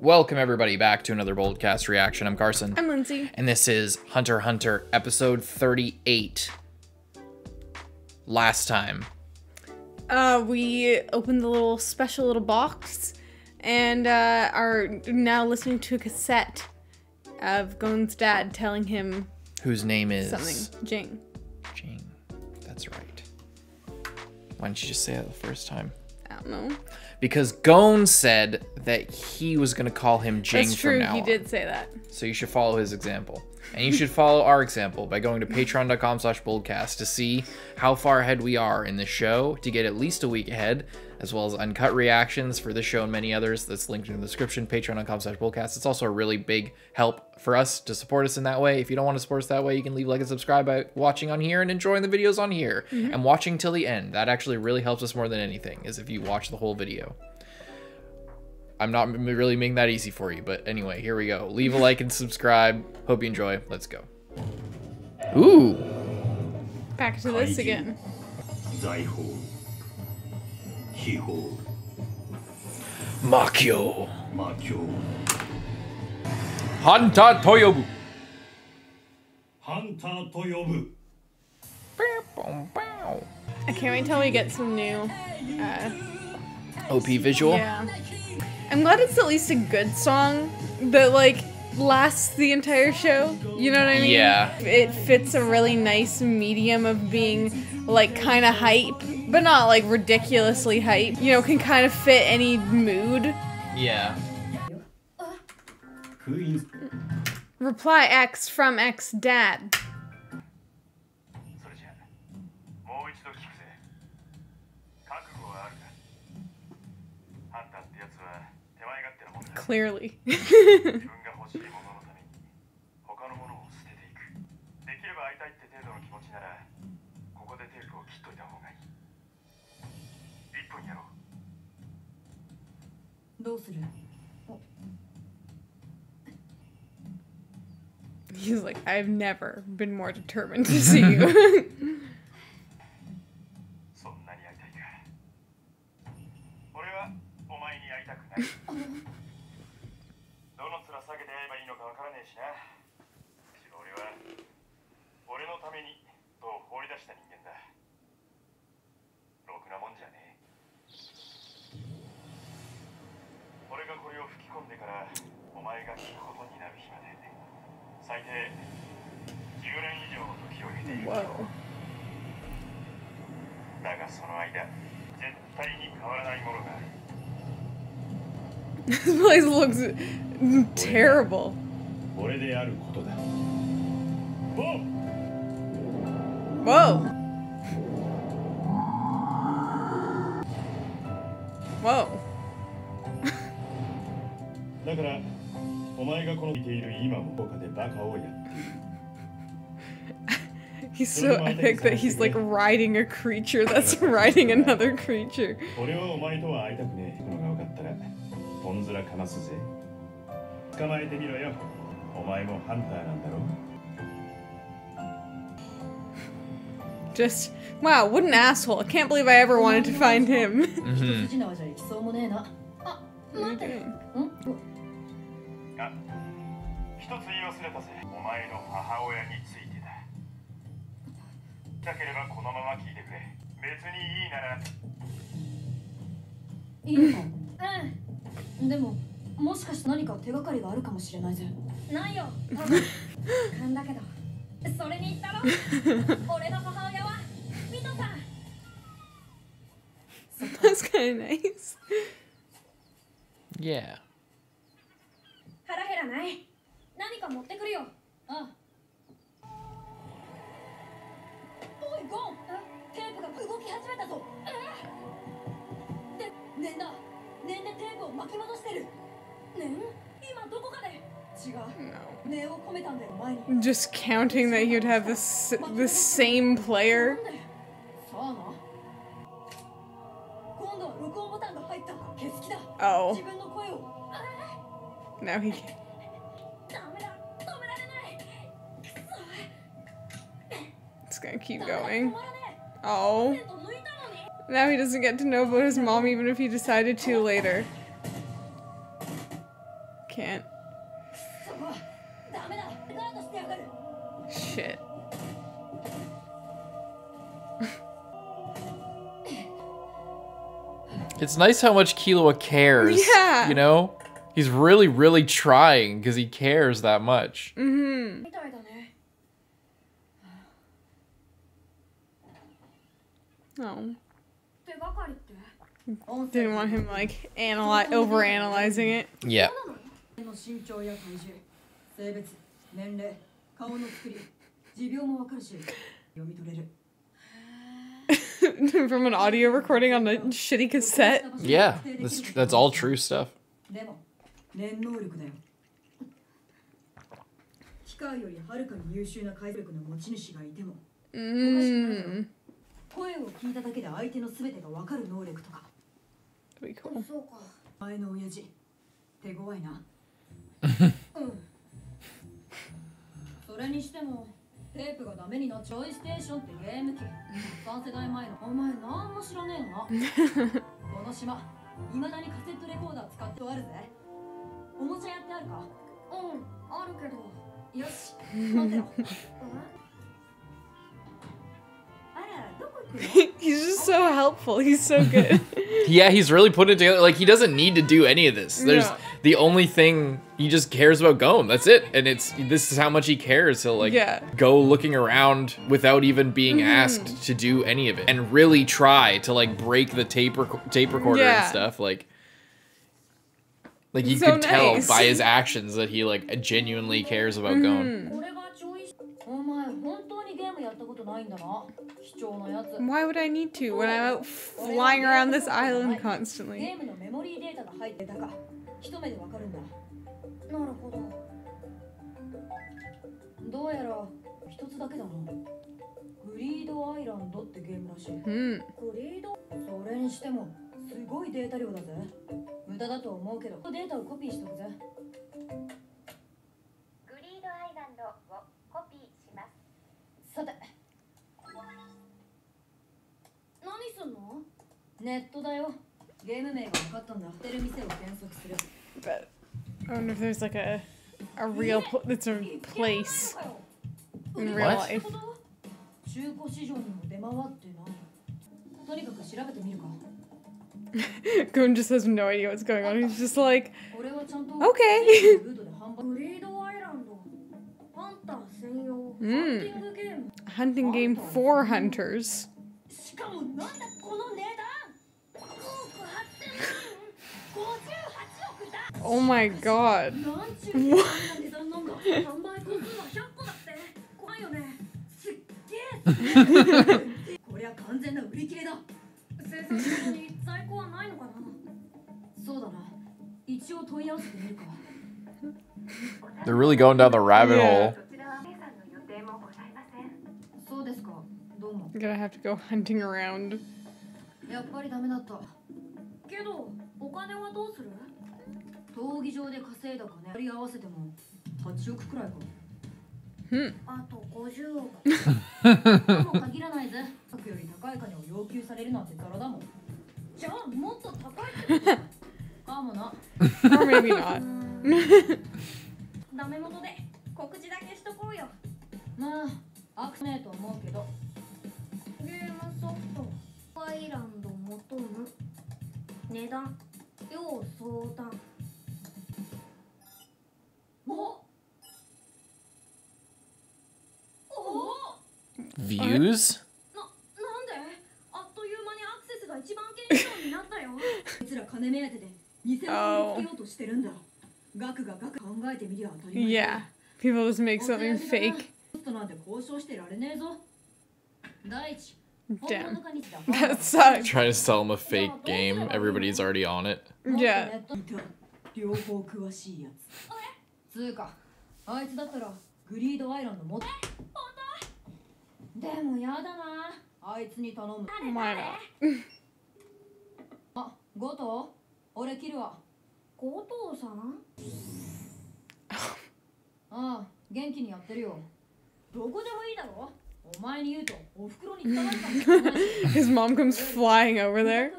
Welcome everybody back to another BOLDcast reaction. I'm Carson. I'm Lindsay. And this is Hunter x Hunter episode 38. Last time. We opened the little special little box and are now listening to a cassette of Gon's dad telling him whose name is something. Jing. Jing. That's right. Why didn't you just say that the first time? I don't know. Because Gon said that he was going to call him Jing That's true, from now he on. did say that. So you should follow his example. And you should follow our example by going to patreon.com/BOLDcast to see how far ahead we are in the show, to get at least a week ahead, as well as uncut reactions for this show and many others. That's linked in the description, patreon.com/BOLDcast. It's also a really big help for us to support us in that way. If you don't want to support us that way, you can leave a like and subscribe by watching on here and enjoying the videos on here. And watching till the end. That actually really helps us more than anything, is if you watch the whole video. I'm not really making that easy for you, but anyway, here we go. Leave a like and subscribe. Hope you enjoy. Let's go. Ooh. Back to this again. Makyo. Hanta Toyobu. I can't wait till we get some new OP visual. Yeah. I'm glad it's at least a good song that like lasts the entire show. You know what I mean? Yeah. It fits a really nice medium of being like kind of hype, but not like ridiculously hype. You know, can kind of fit any mood. Yeah. Reply X from X dad. Clearly. He's like, I've never been more determined to see you. Whoa. This place looks terrible. Whoa. Whoa. He's so epic that he's like riding a creature that's riding another creature. Just, wow, what an asshole. I can't believe I ever wanted to find him. What are you doing? That's kind of nice. Yeah. No. Just counting that you'd have the same player. Oh. Now he can't. It's gonna keep going. Oh. Now he doesn't get to know about his mom even if he decided to later. can't. Shit. It's nice how much Killua cares. Yeah. You know? He's really, really trying because he cares that much. Mm-hmm. Oh. Didn't want him, like, over-analyzing it. Yeah. From an audio recording on a shitty cassette. Yeah, that's all true stuff. Mm. That'd be cool. He's just so helpful. He's so good. Yeah, he's really putting it together. Like, he doesn't need to do any of this. There's the only thing, he just cares about Gon. That's it. And this is how much he cares. He'll like go looking around without even being asked to do any of it, and really try to like break the tape recorder and stuff. Like you could tell by his actions that he like genuinely cares about Gon. Why would I need to when I'm out flying around this island constantly? But I wonder if there's like a real it's a place in real life. Gon just has no idea what's going on. He's just like, okay. Hunting game for hunters. Oh my god. What? They're really going down the rabbit hole. I'm gonna have to go hunting around. Or maybe not. Views? Oh. Yeah. People just make something fake. Damn. That sucks. Trying to sell him a fake game. Everybody's already on it. Yeah. Why not? His mom comes flying over there.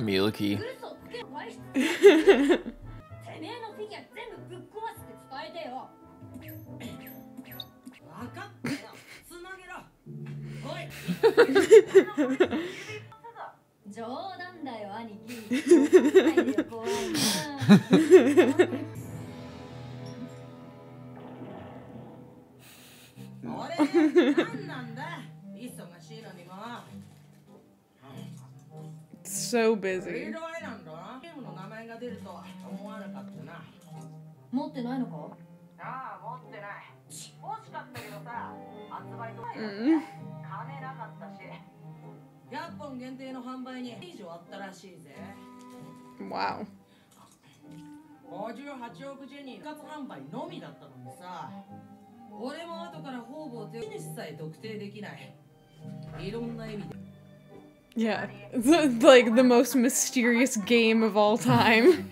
Milky. So busy. Wow. 58億ジェニー一括販売のみだったのにさ、俺も後から方々手主さえ特定できない。いろんな意味で。Yeah, it's like the most mysterious game of all time.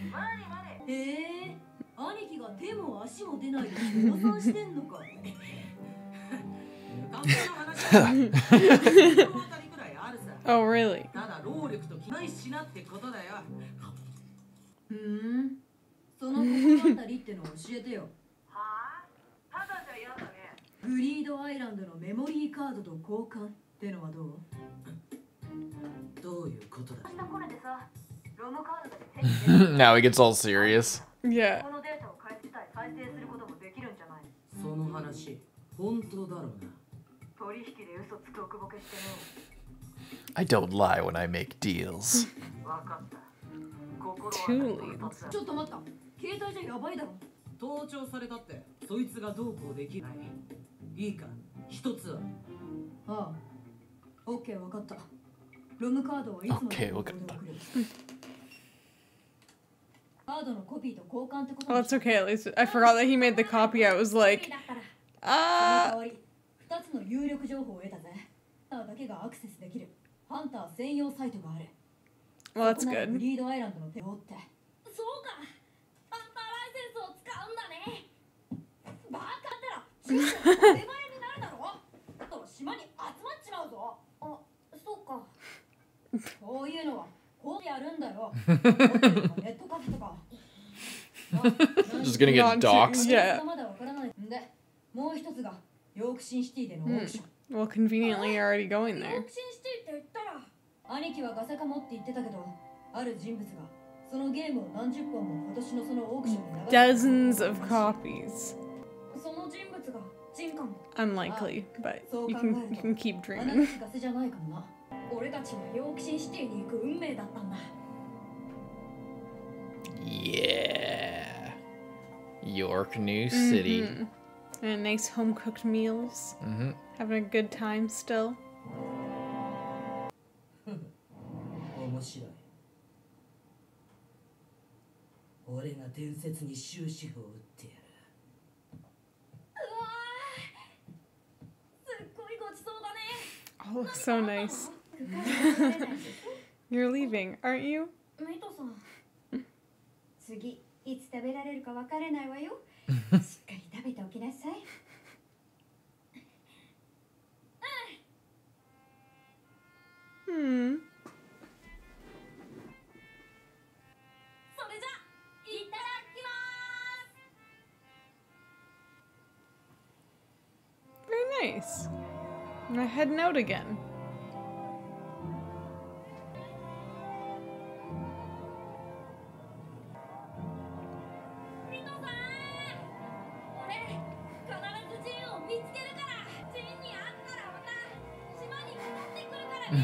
兄貴が手も足も出ないで称賛してんのか。Oh, really? ただ労力と気ないしなってことだよ。その心当たりってのを教えてよ。はあ？ただじゃ嫌だね。グリードアイランドのメモリーカードと交換ってのはどう？どういうことだ？ Now he gets all serious. Yeah. その話、本当だろうな。取引で嘘つく奥ボケしてね。I don't lie when I make deals. わかった。 Two leads. ちょっと待った。携帯じゃやばいだろ。盗聴されたってそいつがどうこうできない。いいか、一つは。ああ、オッケーわかった。ロムカードはいつも Okay, わかった。カードのコピーと交換ってこと。 Well, that's okay. At least I forgot that he made the copy. I was like, 2つの有力情報を得たぜ。だけがアクセスできるハンター専用サイトがある。 well, that's good. リードアイランドのペロって。そうか。ハンターライセンスを使うんだね。バカったら島の手前になるだろ。と島に集まっちまうぞ。あ、そうか。こういうのはこうやるんだよ。ネットカフェとか。Just gonna get doxxed. Yeah. まだわからないんで、もう一つがヨークシンシティでのオークション。 Well, conveniently, you're already going there. 兄貴はガサかもって言ってたけど、ある人物がそのゲームを何十本も今年のそのオークションに流す。 Dozens of copies. その人物がジンかも。 Unlikely, but you can keep あな dreaming. たガセじゃないかもな。俺たちはヨークシンシティに行く運命だったんだ。 Yeah. York New City. And nice home cooked meals. Having a good time still. 面白い。俺が伝説に終止符を打ってやる。うわー、すっごいごちそうだね。 Oh, looks so nice. You're leaving, aren't you? メイトさん。次いつ食べられるかわからないわよ。しっかり食べておきなさい。Hmm. それじゃいただきます。 Very nice. And I heading out again. ミトさん、俺必ずジンを見つけるから。ジンに会ったらまた島に戻ってくるからね。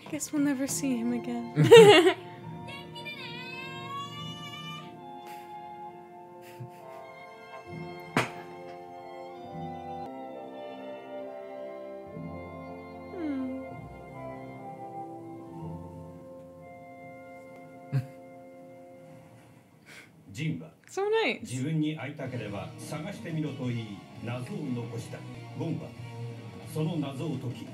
I guess we'll never see him again. 元気でね。 ジンは So nice. 自分に会いたければ探してみろと言い謎を残した。ゴンはその謎を解き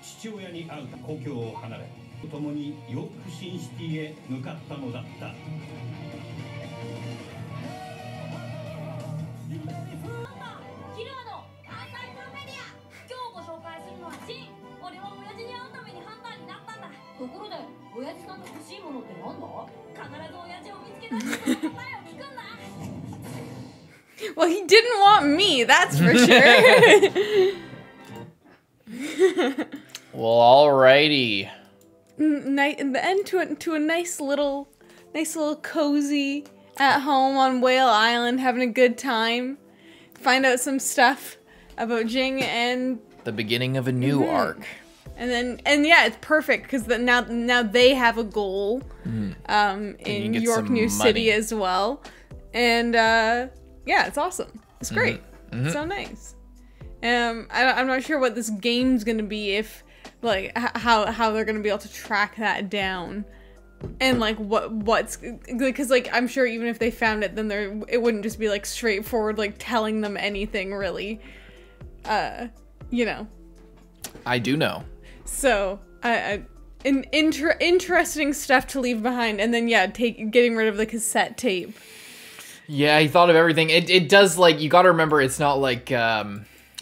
父親に会う故郷を離れ共にヨークシンシティへ向かったのだった。キルアの関西ファンメディア。今日ご紹介するのはジン。俺は親父に会うためにハンターになったんだ。ところで親しいものってなんだ？必ず親父を見つけ出して答えを聞くんだ。 Well, he didn't want me, that's for sure. Well, alrighty. The end to a nice little cozy at home on Whale Island, having a good time. Find out some stuff about Jing and The beginning of a new arc. and yeah, it's perfect because now they have a goal in York New City as well, and yeah, it's awesome. It's great. It's so nice. I'm not sure what this game's gonna be, if like how they're gonna be able to track that down, and like what's because like I'm sure even if they found it, then it wouldn't just be like straightforward like telling them anything really, you know. I do know. So interesting stuff to leave behind, and then yeah, getting rid of the cassette tape. Yeah, he thought of everything. It does, like, you gotta remember, it's not like,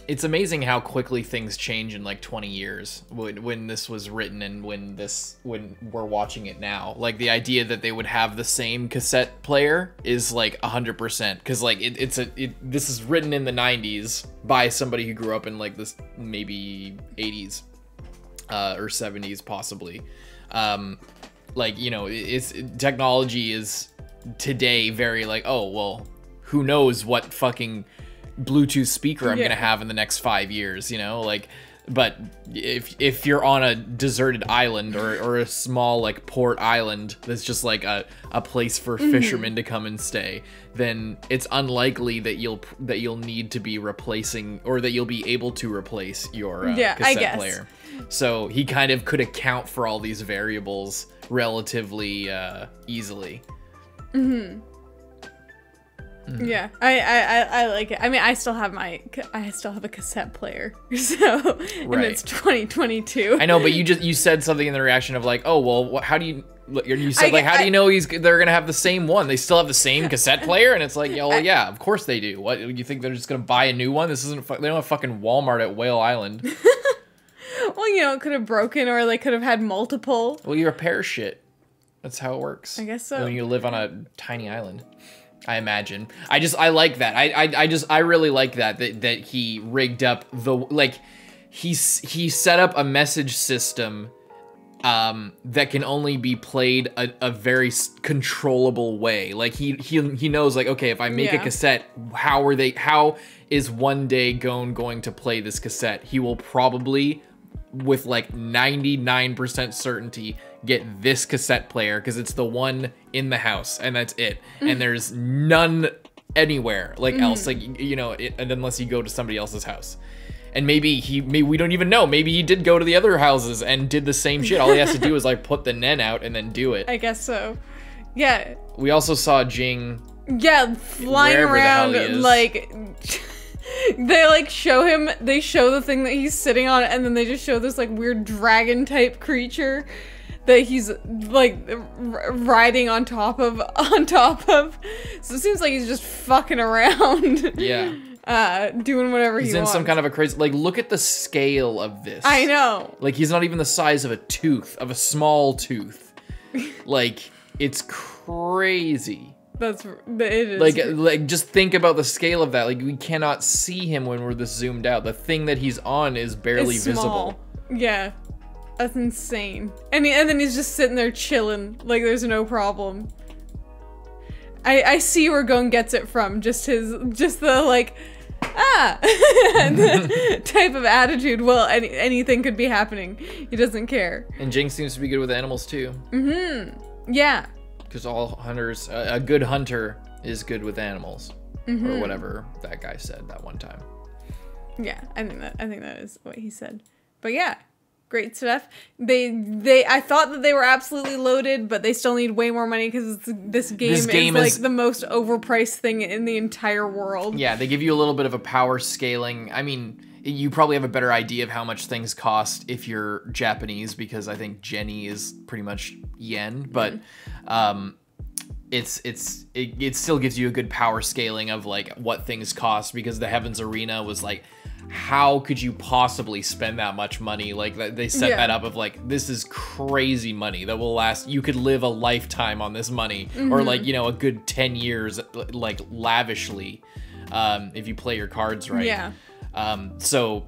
it's amazing how quickly things change in like 20 years when this was written and when we're watching it now. Like, the idea that they would have the same cassette player is like 100%, because like this is written in the 90s by somebody who grew up in like this maybe 80s or 70s possibly. Like, you know, technology is today very like, oh well, who knows what fucking Bluetooth speaker I'm gonna have in the next 5 years, you know, like. But if you're on a deserted island or a small like port island that's just like a place for fishermen to come and stay, then it's unlikely that you'll need to be replacing, or that you'll be able to replace your cassette player. So he kind of could account for all these variables relatively easily. Yeah, I like it. I mean, I still have a cassette player, so and it's 2022. I know, but you said something in the reaction of like, oh well, how do you? You said like, how do you know they're gonna have the same one? They still have the same cassette player, and it's like, yeah, well, yeah, of course they do. What, you think they're just gonna buy a new one? This isn't. They don't have fucking Walmart at Whale Island. Well, you know, it could have broken, or they could have had multiple. Well, you repair shit. That's how it works. I guess so. When you live on a tiny island. I imagine. I like that. I really like that he rigged up he set up a message system that can only be played a very controllable way. Like he knows, like, okay, if I make a cassette, how is One Day Gon going to play this cassette? He will probably, with like 99% certainty, get this cassette player because it's the one in the house and that's it. And there's none anywhere like else, like, you know, and unless you go to somebody else's house. And maybe we don't even know. Maybe he did go to the other houses and did the same shit. All he has to do is like put the NEN out and then do it. I guess so. Yeah. We also saw Jing. Yeah, flying around like. They like show him. They show the thing that he's sitting on, and then they just show this like weird dragon type creature that he's like riding on top of. So it seems like he's just fucking around. Yeah. Doing whatever he's he wants. He's in some kind of a crazy, like, look at the scale of this. I know. Like, he's not even the size of a small tooth. Like, it's crazy. It is. Like, just think about the scale of that. Like, we cannot see him when we're this zoomed out. The thing that he's on is barely visible. Yeah. That's insane. And then he's just sitting there chilling, like there's no problem. I see where Gon gets it from, just the like, type of attitude. Well, anything could be happening. He doesn't care. And Jing seems to be good with animals too. Yeah. Because all hunters, a good hunter is good with animals, or whatever that guy said that one time. Yeah, I think that is what he said. But yeah. Great stuff. I thought that they were absolutely loaded, but they still need way more money because this game is like the most overpriced thing in the entire world. Yeah, they give you a little bit of a power scaling. I mean, you probably have a better idea of how much things cost if you're Japanese, because I think Jenny is pretty much yen, but it still gives you a good power scaling of like what things cost, because the Heavens Arena was like how could you possibly spend that much money? Like, they set that up of like, this is crazy money that will last. You could live a lifetime on this money, or like, you know, a good 10 years, like lavishly, if you play your cards right. Yeah. So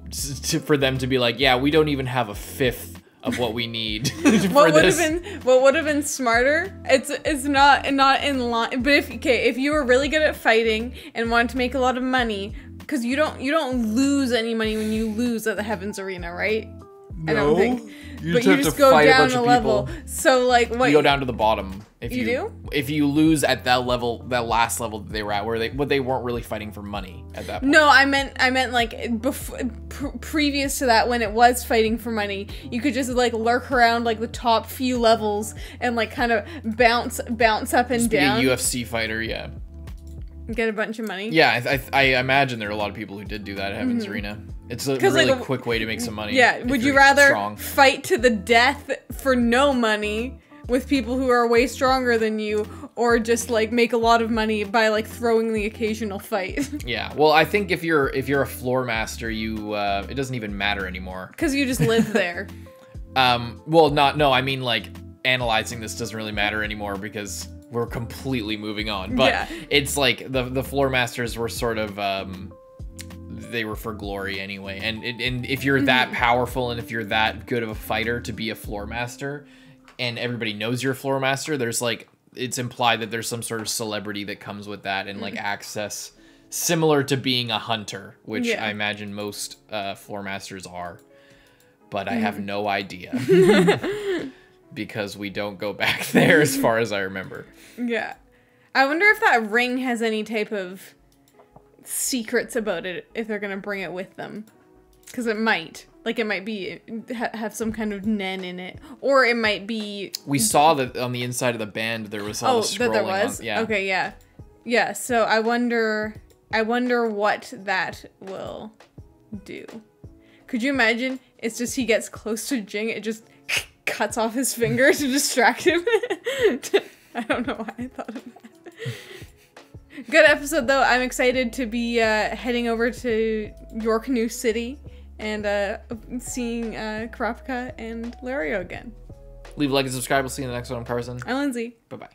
for them to be like, yeah, we don't even have a fifth of what we need. What would have been smarter? It's not in line. But if you were really good at fighting and wanted to make a lot of money, because you don't lose any money when you lose at the Heavens Arena, right? No, I don't think. You just go down a level. So like, what? You go down to the bottom. If you do? If you lose at that level, that last level that they were at, but they weren't really fighting for money at that point. No, I meant like previous to that, when it was fighting for money, you could just like lurk around like the top few levels and like kind of bounce up and down. Be a UFC fighter, yeah. Get a bunch of money. Yeah, I imagine there are a lot of people who did do that at Heaven's Arena. It's a really like, quick way to make some money. Yeah, would you rather fight to the death for no money with people who are way stronger than you, or just like make a lot of money by like throwing the occasional fight? Yeah, well, I think if you're a floor master, it doesn't even matter anymore. Because you just live there. I mean, like, analyzing this doesn't really matter anymore because we're completely moving on. But it's like the floor masters were sort of they were for glory anyway. And if you're that powerful and if you're that good of a fighter to be a floor master, and everybody knows you're a floor master, there's like, it's implied that there's some sort of celebrity that comes with that, and like access similar to being a hunter, which I imagine most floor masters are. But I have no idea. Because we don't go back there as far as I remember. Yeah. I wonder if that ring has any type of secrets about it, if they're going to bring it with them. Because it might. Like, it might be have some kind of nen in it. Or it might be... We saw that on the inside of the band there was all the scrolling. Oh, that there was? Yeah. Okay, yeah. Yeah, so I wonder what that will do. Could you imagine? It's just he gets close to Jing, it just cuts off his finger to distract him. I don't know why I thought of that. Good episode, though. I'm excited to be heading over to York New City and seeing Kurapika and Lario again. Leave a like and subscribe. We'll see you in the next one. I'm Carson. I'm Lindsay. Bye-bye.